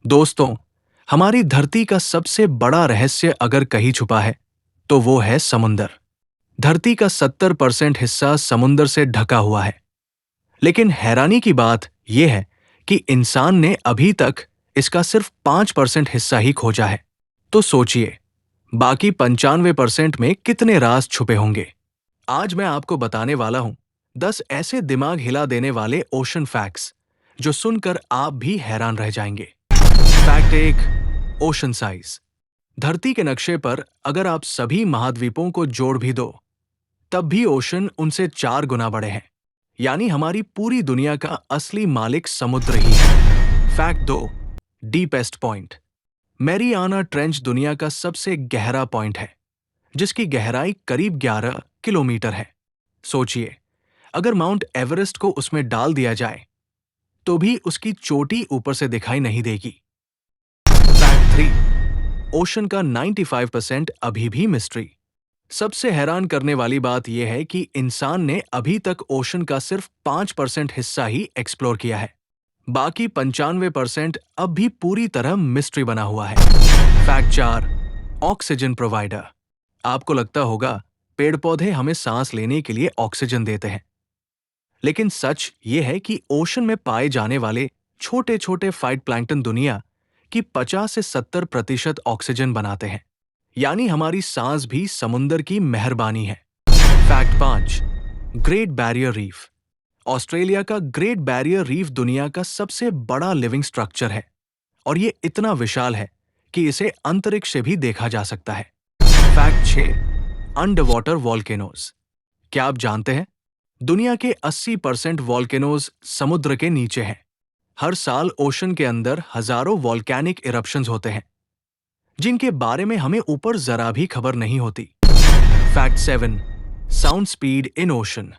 दोस्तों, हमारी धरती का सबसे बड़ा रहस्य अगर कहीं छुपा है, तो वो है समुंदर। धरती का 70% हिस्सा समुंदर से ढका हुआ है। लेकिन हैरानी की बात यह है कि इंसान ने अभी तक इसका सिर्फ 5% हिस्सा ही खोजा है। तो सोचिए, बाकी 95% में कितने राज छुपे होंगे। आज मैं आपको बताने वाला हूं 10 ऐसे दिमाग हिला देने वाले ओशन फैक्ट्स, जो सुनकर आप भी हैरान रह जाएंगे। फैक्ट एक, ओशन साइज। धरती के नक्शे पर अगर आप सभी महाद्वीपों को जोड़ भी दो, तब भी ओशन उनसे 4 गुना बड़े हैं। यानी हमारी पूरी दुनिया का असली मालिक समुद्र ही है। फैक्ट दो, डीपेस्ट पॉइंट। मैरियाना ट्रेंच दुनिया का सबसे गहरा पॉइंट है, जिसकी गहराई करीब 11 किलोमीटर है। सोचिए, अगर माउंट एवरेस्ट को उसमें डाल दिया जाए, तो भी उसकी चोटी ऊपर से दिखाई नहीं देगी। फैक्ट थ्री, ओशन का 95% अभी भी मिस्ट्री। सबसे हैरान करने वाली बात यह है कि इंसान ने अभी तक ओशन का सिर्फ 5% हिस्सा ही एक्सप्लोर किया है। बाकी 95% अब भी पूरी तरह मिस्ट्री बना हुआ है। फैक्ट चार, ऑक्सीजन प्रोवाइडर। आपको लगता होगा पेड़ पौधे हमें सांस लेने के लिए ऑक्सीजन देते हैं, लेकिन सच यह है कि ओशन में पाए जाने वाले छोटे छोटे फाइटप्लैंक्टन दुनिया की 50 से 70% ऑक्सीजन बनाते हैं। यानी हमारी सांस भी समुंदर की मेहरबानी है। फैक्ट पांच, ग्रेट बैरियर रीफ। ऑस्ट्रेलिया का ग्रेट बैरियर रीफ दुनिया का सबसे बड़ा लिविंग स्ट्रक्चर है, और ये इतना विशाल है कि इसे अंतरिक्ष से भी देखा जा सकता है। Fact 6, under water volcanoes. क्या आप जानते हैं, दुनिया के 80% वॉल्केनोज समुद्र के नीचे हैं। हर साल ओशन के अंदर हजारों वॉल्केनिक इरप्शंस होते हैं, जिनके बारे में हमें ऊपर जरा भी खबर नहीं होती। Fact 7, sound speed in ocean.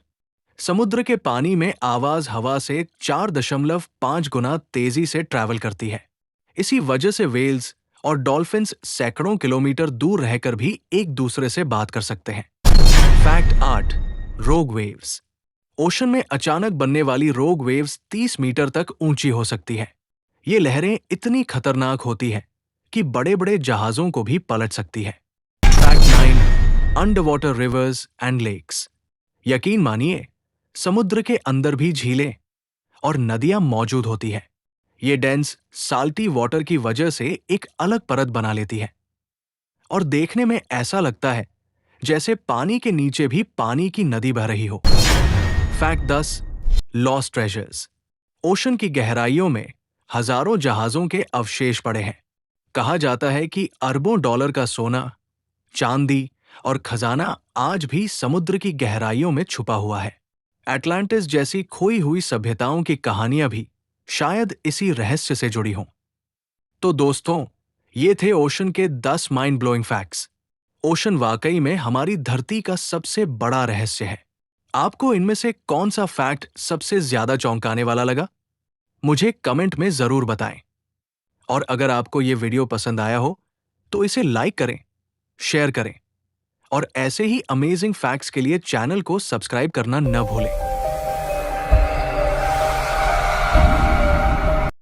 समुद्र के पानी में आवाज हवा से 4.5 गुना तेजी से ट्रैवल करती है। इसी वजह से वेल्स और डॉल्फिन्स सैकड़ों किलोमीटर दूर रहकर भी एक दूसरे से बात कर सकते हैं। फैक्ट 8, रोग वेव्स। ओशन में अचानक बनने वाली रोग वेव्स 30 मीटर तक ऊंची हो सकती है। ये लहरें इतनी खतरनाक होती हैं कि बड़े-बड़े जहाजों को भी पलट सकती है। Fact 9, underwater rivers and lakes. यकीन मानिए, समुद्र के अंदर भी झीलें और नदियां मौजूद होती हैं। ये डेंस साल्टी वाटर की वजह से एक अलग परत बना लेती है, और देखने में ऐसा लगता है जैसे पानी के नीचे भी पानी की नदी बह रही हो। Fact 10, lost treasures. ओशन की गहराइयों में हजारों जहाजों के अवशेष पड़े हैं। कहा जाता है कि अरबों डॉलर का सोना, चांदी और खजाना आज भी समुद्र की गहराइयों में छुपा हुआ है। एटलांटिस जैसी खोई हुई सभ्यताओं की कहानियां भी शायद इसी रहस्य से जुड़ी हों। तो दोस्तों, ये थे ओशन के 10 माइंड ब्लोइंग फैक्ट्स। ओशन वाकई में हमारी धरती का सबसे बड़ा रहस्य है। आपको इनमें से कौन सा फैक्ट सबसे ज्यादा चौंकाने वाला लगा? मुझे कमेंट में जरूर बताएं। और अगर आपको ये वीडियो पसंद आया हो, तो इसे लाइक करें, शेयर करें, और ऐसे ही अमेजिंग फैक्ट्स के लिए चैनल को सब्सक्राइब करना न भूलें।